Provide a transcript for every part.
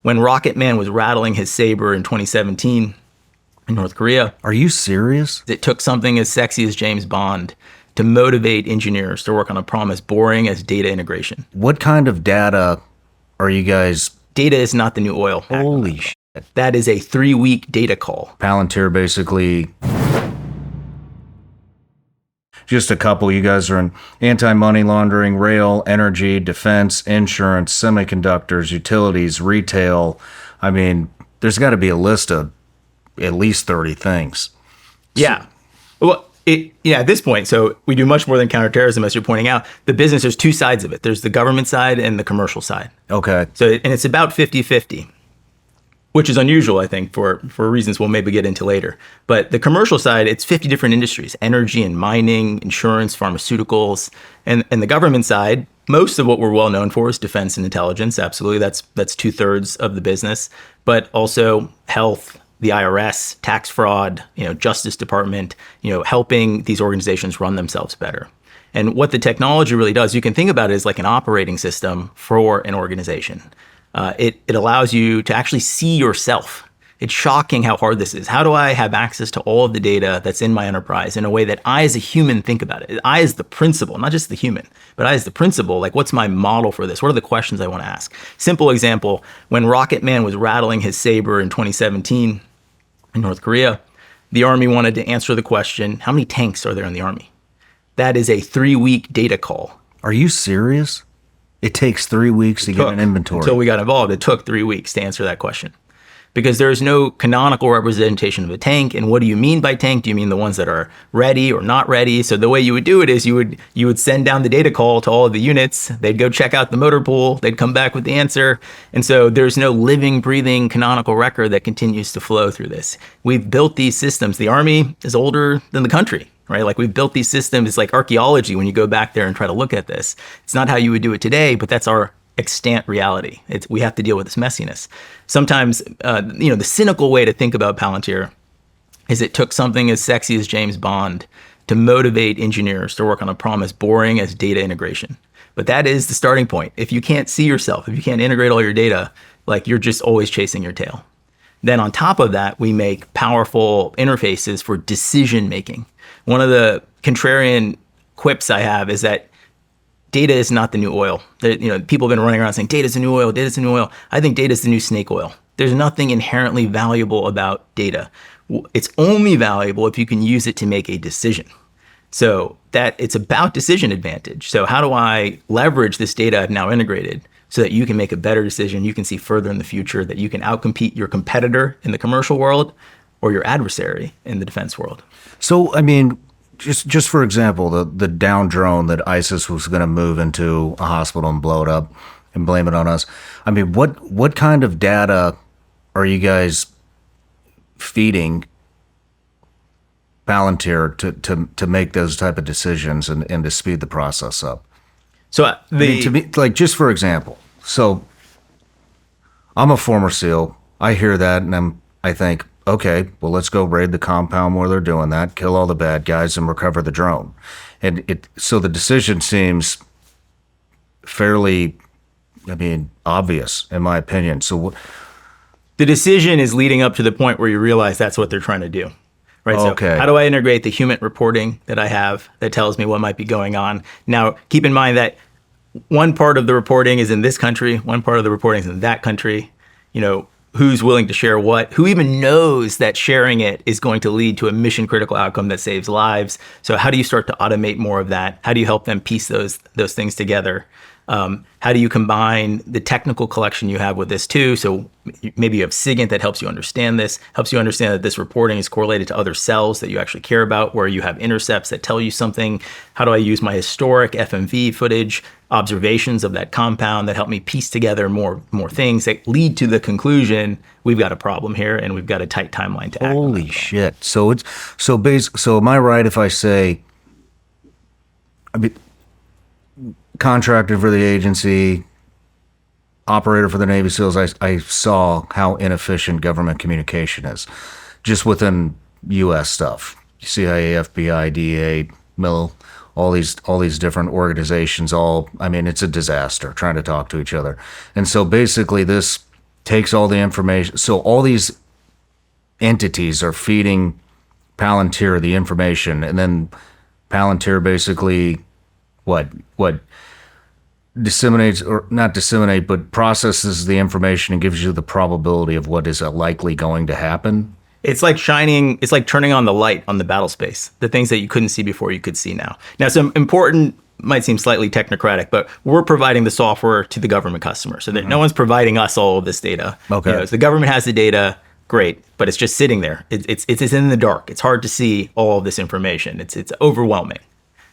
When Rocket Man was rattling his saber in 2017 in North Korea, Are you serious? it took something as sexy as James Bond to motivate engineers to work on a problem as boring as data integration. What kind of data are you guys? Data is not the new oil. Holy shit. That is a 3-week data call. Palantir basically. Just a couple. You guys are in anti-money laundering, rail, energy, defense, insurance, semiconductors, utilities, retail. I mean, there's got to be a list of at least 30 things. Yeah. Well, at this point, so we do much more than counterterrorism, as you're pointing out. The business, there's two sides of it. There's the government side and the commercial side. Okay. So, and it's about 50-50, which is unusual, I think, for reasons we'll maybe get into later. But the commercial side, it's 50 different industries: energy and mining, insurance, pharmaceuticals. And the government side, most of what we're well known for is defense and intelligence. Absolutely. That's 2/3 of the business, but also health, the IRS, tax fraud, Justice Department, helping these organizations run themselves better. And what the technology really does, you can think about it as like an operating system for an organization. It allows you to actually see yourself. It's shocking how hard this is. How do I have access to all of the data that's in my enterprise in a way that I as a human think about it? I as the principal, not just the human, but I as the principal, like what's my model for this? What are the questions I want to ask? Simple example, when Rocket Man was rattling his saber in 2017 in North Korea, the Army wanted to answer the question, how many tanks are there in the Army? That is a 3-week data call. Are you serious? It takes 3 weeks to get an inventory. Until we got involved, it took 3 weeks to answer that question. Because there is no canonical representation of a tank. And what do you mean by tank? Do you mean the ones that are ready or not ready? So the way you would do it is you would send down the data call to all of the units. They'd go check out the motor pool. They'd come back with the answer. And so there's no living, breathing canonical record that continues to flow through this. We've built these systems. The Army is older than the country, right? Like we've built these systems. It's like archaeology when you go back there and try to look at this. It's not how you would do it today, but that's our extant reality. We have to deal with this messiness. Sometimes, the cynical way to think about Palantir is it took something as sexy as James Bond to motivate engineers to work on a problem as boring as data integration. But that is the starting point. If you can't see yourself, if you can't integrate all your data, like you're just always chasing your tail. Then on top of that, we make powerful interfaces for decision making. One of the contrarian quips I have is that data is not the new oil. People have been running around saying data is the new oil, data is the new oil. I think data is the new snake oil. There's nothing inherently valuable about data. It's only valuable if you can use it to make a decision. So that it's about decision advantage. So how do I leverage this data I've now integrated so that you can make a better decision, you can see further in the future, that you can outcompete your competitor in the commercial world or your adversary in the defense world? So, I mean, just for example, the down drone that ISIS was going to move into a hospital and blow it up and blame it on us. I mean, what kind of data are you guys feeding Palantir to make those type of decisions and to speed the process up? So to me, like, just for example, so I'm a former SEAL. I hear that and I think, okay, well, let's go raid the compound where they're doing that, kill all the bad guys, and recover the drone. And so the decision seems fairly, obvious, in my opinion. So the decision is leading up to the point where you realize that's what they're trying to do, right? Okay. So how do I integrate the human reporting that I have that tells me what might be going on? Now, keep in mind that one part of the reporting is in this country, one part of the reporting is in that country. Who's willing to share what, who even knows that sharing it is going to lead to a mission critical outcome that saves lives. So how do you start to automate more of that? How do you help them piece those things together? How do you combine the technical collection you have with this too? So maybe you have SIGINT that helps you understand this, helps you understand that this reporting is correlated to other cells that you actually care about, where you have intercepts that tell you something. How do I use my historic FMV footage, observations of that compound that help me piece together more things that lead to the conclusion we've got a problem here and we've got a tight timeline to act. Holy shit! So so am I right if I say, contractor for the agency, operator for the Navy SEALs, I saw how inefficient government communication is, just within U.S. stuff. CIA, FBI, DEA, MIL, all these different organizations. It's a disaster trying to talk to each other. And so basically, this takes all the information. So all these entities are feeding Palantir the information, and then Palantir basically what disseminates, or not disseminate, but processes the information and gives you the probability of what is likely going to happen. It's like turning on the light on the battle space. The things that you couldn't see before, you could see now. Now, some important, might seem slightly technocratic, but we're providing the software to the government customer. So that no one's providing us all of this data. Okay. So the government has the data, great, but it's just sitting there. It's in the dark. It's hard to see all of this information. It's overwhelming.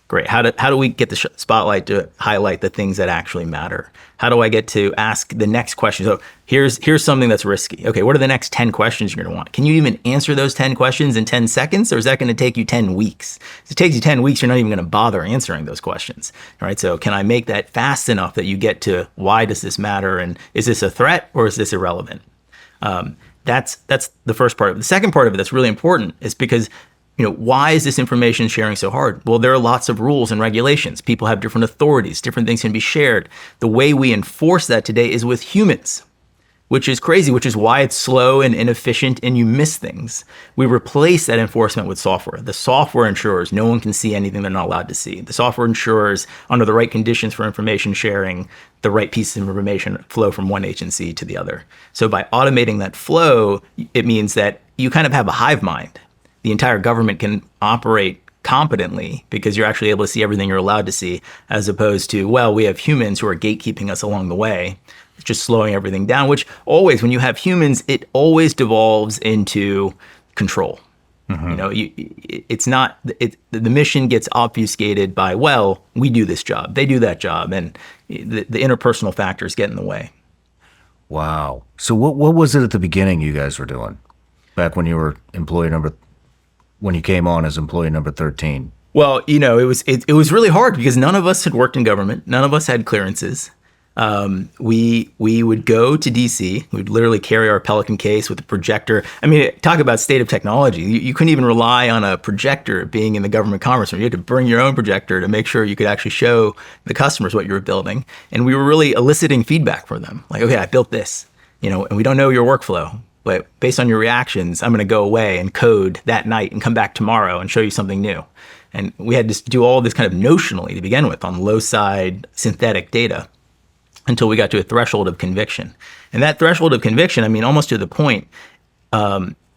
Great. How do we get the spotlight to highlight the things that actually matter? How do I get to ask the next question? So here's something that's risky. Okay, what are the next 10 questions you're going to want? Can you even answer those 10 questions in 10 seconds, or is that going to take you 10 weeks? If it takes you 10 weeks, you're not even going to bother answering those questions. All right, so can I make that fast enough that you get to why does this matter, and is this a threat or is this irrelevant? That's the first part of it. The second part of it that's really important is because, why is this information sharing so hard? Well, there are lots of rules and regulations. People have different authorities. Different things can be shared. The way we enforce that today is with humans, which is crazy, which is why it's slow and inefficient and you miss things. We replace that enforcement with software. The software ensures no one can see anything they're not allowed to see. The software ensures, under the right conditions for information sharing, the right pieces of information flow from one agency to the other. So by automating that flow, it means that you kind of have a hive mind. The entire government can operate competently because you're actually able to see everything you're allowed to see, as opposed to, well, we have humans who are gatekeeping us along the way. It's just slowing everything down, which always, when you have humans, it always devolves into control. It's not, the mission gets obfuscated by, well, we do this job, they do that job, and the interpersonal factors get in the way. Wow. So what was it at the beginning you guys were doing back when you were when you came on as employee number 13? Well, it was really hard because none of us had worked in government. None of us had clearances. We would go to DC. We'd literally carry our Pelican case with a projector. I mean, talk about state of technology. You couldn't even rely on a projector being in the government conference room. You had to bring your own projector to make sure you could actually show the customers what you were building. And we were really eliciting feedback from them. Like, okay, I built this, and we don't know your workflow, but based on your reactions, I'm going to go away and code that night and come back tomorrow and show you something new. And we had to do all this kind of notionally to begin with on low side synthetic data, until we got to a threshold of conviction. And that threshold of conviction, I mean, almost to the point,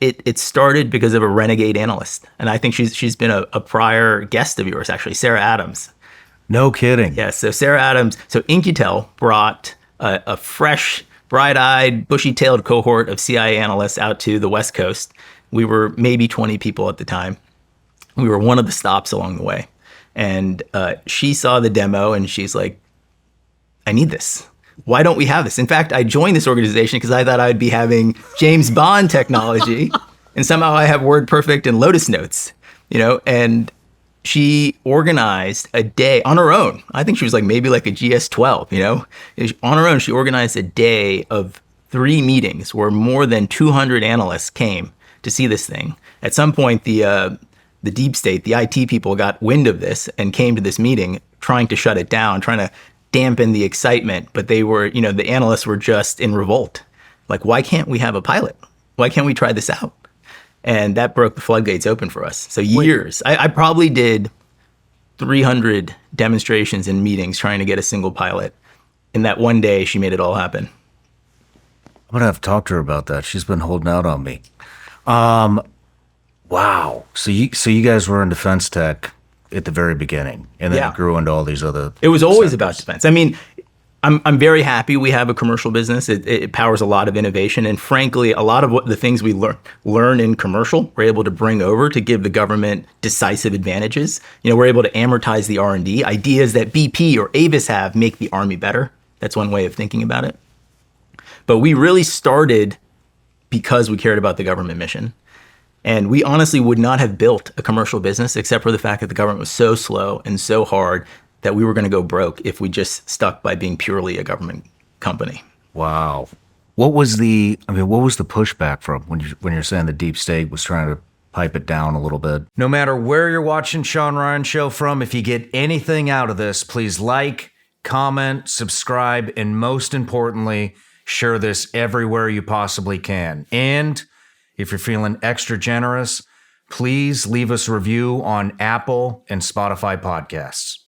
it started because of a renegade analyst. And I think she's been a prior guest of yours, actually, Sarah Adams. No kidding. Yeah, so Sarah Adams, so Incutel brought a fresh, bright-eyed, bushy-tailed cohort of CIA analysts out to the West Coast. We were maybe 20 people at the time. We were one of the stops along the way. And she saw the demo and she's like, I need this. Why don't we have this? In fact, I joined this organization because I thought I'd be having James Bond technology, and somehow I have WordPerfect and Lotus Notes, and she organized a day on her own. I think she was maybe like a GS-12, On her own, she organized a day of 3 meetings where more than 200 analysts came to see this thing. At some point, the deep state, the IT people got wind of this and came to this meeting trying to shut it down, trying to dampen the excitement, but they were, the analysts were just in revolt. Like, why can't we have a pilot? Why can't we try this out? And that broke the floodgates open for us. So years, I probably did 300 demonstrations and meetings trying to get a single pilot. In that one day, she made it all happen. I'm going to have to talk to her about that. She's been holding out on me. Wow. So you guys were in defense tech at the very beginning, and then it grew into all these other. It was always about defense. I mean, I'm very happy we have a commercial business. It powers a lot of innovation, and frankly, a lot of the things we learn in commercial, we're able to bring over to give the government decisive advantages. We're able to amortize the R&D. Ideas that BP or Avis have make the Army better. That's one way of thinking about it. But we really started because we cared about the government mission. And we honestly would not have built a commercial business except for the fact that the government was so slow and so hard that we were going to go broke if we just stuck by being purely a government company. Wow. What was the pushback from when you're saying the deep state was trying to pipe it down a little bit? No matter where you're watching Shawn Ryan Show from, if you get anything out of this, please like, comment, subscribe, and most importantly, Share this everywhere you possibly can. And if you're feeling extra generous, please leave us a review on Apple and Spotify podcasts.